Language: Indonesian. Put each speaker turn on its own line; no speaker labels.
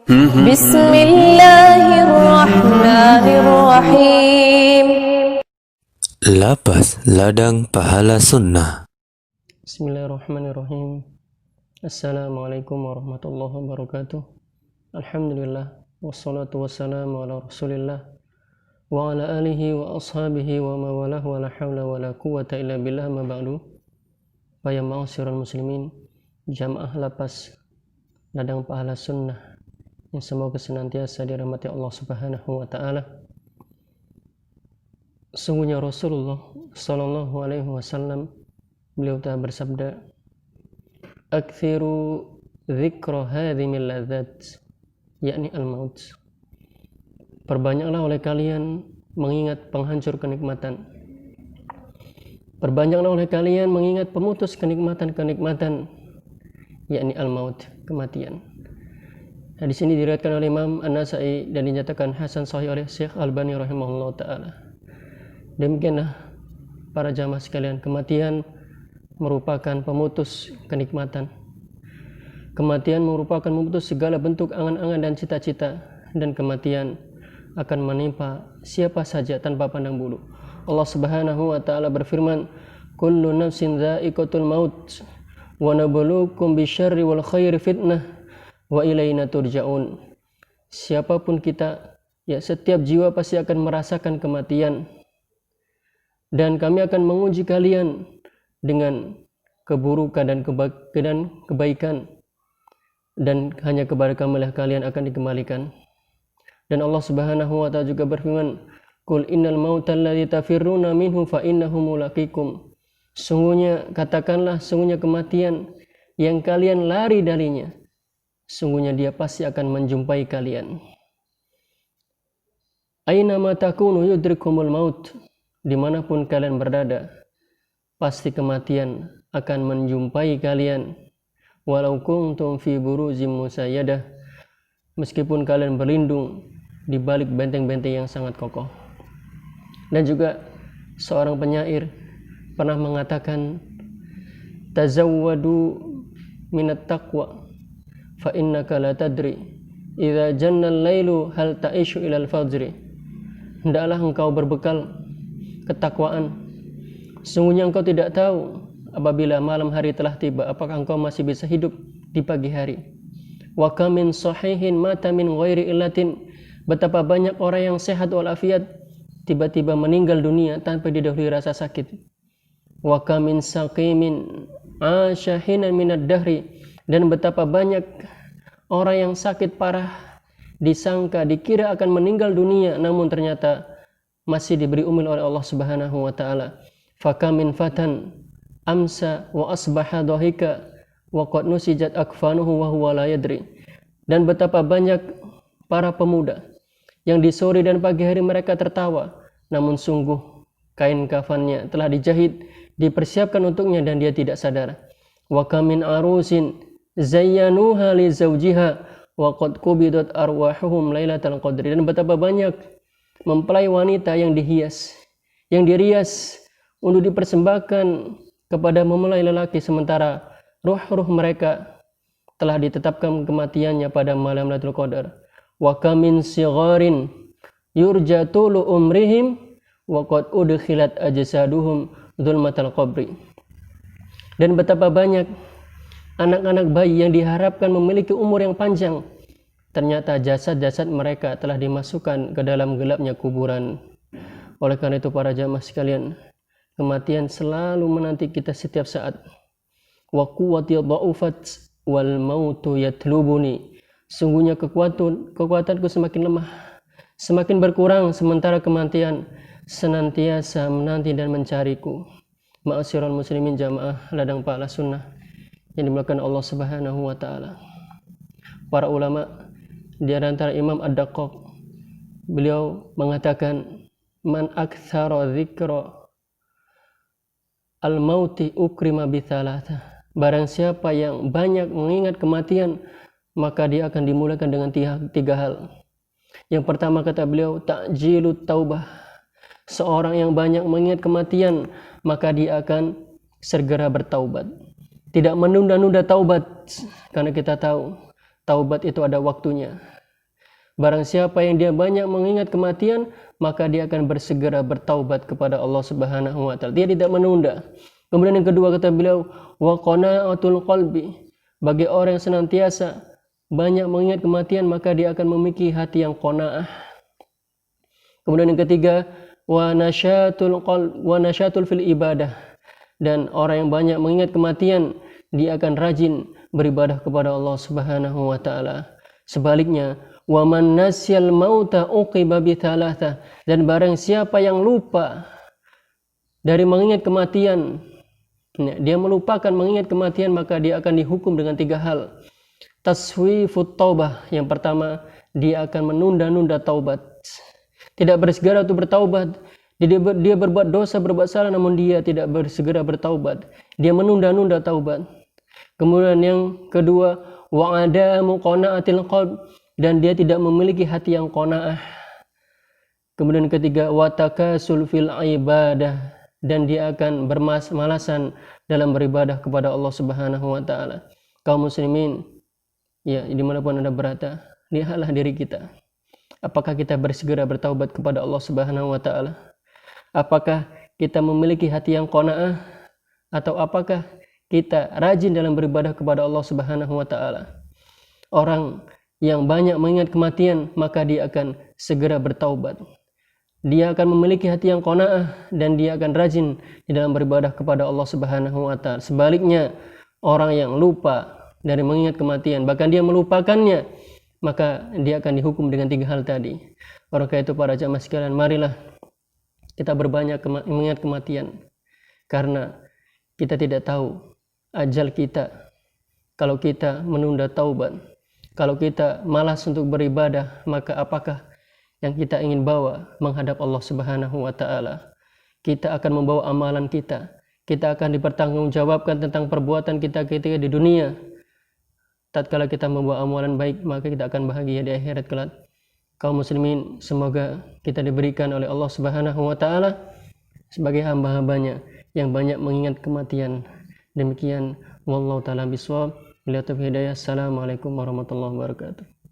Bismillahirrahmanirrahim.
Lapas ladang pahala sunnah.
Bismillahirrahmanirrahim. Assalamualaikum warahmatullahi wabarakatuh. Alhamdulillah, wassalatu wassalamu ala rasulillah wa ala alihi wa ashabihi wa mawalah wa la hawla wa la quwata illa billah ma ba'du. Para ma'asyiral muslimin, jamaah lapas ladang pahala sunnah yang semoga senantiasa dirahmati Allah Subhanahu wa taala. Sungguhnya Rasulullah sallallahu alaihi wasallam beliau telah bersabda, "Aktsiru dzikra hadhimil ladzat," yakni al-maut. Perbanyaklah oleh kalian mengingat penghancur kenikmatan. Perbanyaklah oleh kalian mengingat pemutus kenikmatan-kenikmatan, yakni al-maut, kematian. Hadis ini diriwayatkan oleh Imam An-Nasa'i dan dinyatakan hasan sahih oleh Syekh Albani rahimahullah taala. Demikianlah para jamaah sekalian, kematian merupakan pemutus kenikmatan. Kematian merupakan memutus segala bentuk angan-angan dan cita-cita, dan kematian akan menimpa siapa saja tanpa pandang bulu. Allah Subhanahu wa taala berfirman, "Kullu nafsin dha'iqatul maut wa nabluukum bisyarri wal khairi fitnah wa ilaina turja'un." Siapapun kita, ya setiap jiwa pasti akan merasakan kematian, dan kami akan menguji kalian dengan keburukan dan kebaikan, dan hanya kepada kamilah kalian akan dikembalikan. Dan Allah Subhanahu wa taala juga berfirman, "Qul innal mautal ladzi tafirruna minhu fa innahu mulaqikum." Sungguhnya, katakanlah, sungguhnya kematian yang kalian lari darinya, sungguhnya dia pasti akan menjumpai kalian. Aina ma takunu yudrikumul maut. Dimanapun kalian berada, pasti kematian akan menjumpai kalian. Walau kuntum fi buruzim musayyadah, meskipun kalian berlindung di balik benteng-benteng yang sangat kokoh. Dan juga seorang penyair pernah mengatakan, "Tazawwadu minat taqwa fa innaka la tadri idza janna al-lailu hal ta'ishu ila al-fajri." Hendaklah engkau berbekal ketakwaan. Sungguhnya engkau tidak tahu apabila malam hari telah tiba, apakah engkau masih bisa hidup di pagi hari. Wa kam min sahihin mata min ghairi illatin. Betapa banyak orang yang sehat walafiat tiba-tiba meninggal dunia tanpa didahului rasa sakit. Wa kam min saqimin asha hinan minad dahri. Dan betapa banyak orang yang sakit parah, disangka, dikira akan meninggal dunia, namun ternyata masih diberi umur oleh Allah Subhanahu wa taala. Fakamin fatan amsa wa asbaha dhahika wa qad nusijat akfanuhu wa huwa la yadri. Dan betapa banyak para pemuda yang di sore dan pagi hari mereka tertawa, namun sungguh kain kafannya telah dijahit, dipersiapkan untuknya, dan dia tidak sadar. Wa kamin arusin zayyanuha li zawjiha wa qad qubidat arwahuhum lailatal qadri. Dan betapa banyak mempelai wanita yang dihias, yang dirias untuk dipersembahkan kepada mempelai lelaki, sementara ruh-ruh mereka telah ditetapkan kematiannya pada malam Lailatul Qadar. Wa kamin sigharin yurja tulu umrihim wa qad udkhilat ajsaduhum dzulmatal qabri. Dan betapa banyak anak-anak bayi yang diharapkan memiliki umur yang panjang, ternyata jasad-jasad mereka telah dimasukkan ke dalam gelapnya kuburan. Oleh karena itu para jamaah sekalian, kematian selalu menanti kita setiap saat. Wa quwwati dha'ufat wal mautu yatlubuni. Sungguhnya kekuatanku semakin lemah, semakin berkurang, sementara kematian senantiasa menanti dan mencariku. Ma'asyiral muslimin, jamaah ladang pahala sunnah yang dimuliakan Allah Subhanahu wa taala. Para ulama, di antara Imam Ad-Daqqaq, beliau mengatakan, "Man aktsara dzikra al-mauti ukrima bi thalatha." Barang siapa yang banyak mengingat kematian, maka dia akan dimuliakan dengan tiga hal. Yang pertama, kata beliau, ta'jilut taubah. Seorang yang banyak mengingat kematian, maka dia akan segera bertaubat. Tidak menunda-nunda taubat, karena kita tahu taubat itu ada waktunya. Barang siapa yang dia banyak mengingat kematian, maka dia akan bersegera bertaubat kepada Allah Subhanahu wa taala. Dia tidak menunda. Kemudian yang kedua kata beliau, wa qana'atul qalbi. Bagi orang yang senantiasa banyak mengingat kematian, maka dia akan memiliki hati yang qanaah. Kemudian yang ketiga, wa nasyatul fil ibadah. Dan orang yang banyak mengingat kematian, dia akan rajin beribadah kepada Allah Subhanahu wa taala. Sebaliknya, wa man nasyal mauta uqiba bi thalatha. Dan barang siapa yang lupa dari mengingat kematian, dia melupakan mengingat kematian, maka dia akan dihukum dengan 3 hal. Taswifut taubah. Yang pertama, dia akan menunda-nunda taubat. Tidak bersegera untuk bertaubat. Dia berbuat dosa, berbuat salah, namun dia tidak bersegera bertaubat. Dia menunda-nunda taubat. Kemudian yang kedua, wa'adamu qana'atil qalb. Dan dia tidak memiliki hati yang qanaah. Kemudian ketiga, watakasul fil ibadah. Dan dia akan bermalas-malasan dalam beribadah kepada Allah Subhanahu wa taala. Kaum muslimin, ya, dimanapun Anda berada, lihatlah diri kita. Apakah kita bersegera bertaubat kepada Allah Subhanahu wa taala? Apakah kita memiliki hati yang qanaah, atau apakah kita rajin dalam beribadah kepada Allah Subhanahu wa taala? Orang yang banyak mengingat kematian, maka dia akan segera bertaubat. Dia akan memiliki hati yang qanaah dan dia akan rajin di dalam beribadah kepada Allah Subhanahu wa taala. Sebaliknya, orang yang lupa dari mengingat kematian, bahkan dia melupakannya, maka dia akan dihukum dengan 3 hal tadi. Oleh karena itu para jamaah sekalian, marilah kita berbanyak mengingat kematian, karena kita tidak tahu ajal kita. Kalau kita menunda taubat, kalau kita malas untuk beribadah, maka apakah yang kita ingin bawa menghadap Allah Subhanahu wa taala? Kita akan membawa amalan kita. Kita akan dipertanggungjawabkan tentang perbuatan kita ketika di dunia. Tatkala kita membawa amalan baik, maka kita akan bahagia di akhirat kelak. Kaum muslimin, semoga kita diberikan oleh Allah Subhanahu wa taala sebagai hamba-hambanya yang banyak mengingat kematian. Demikian wallahu taala bisawab. Assalamualaikum warahmatullahi wabarakatuh.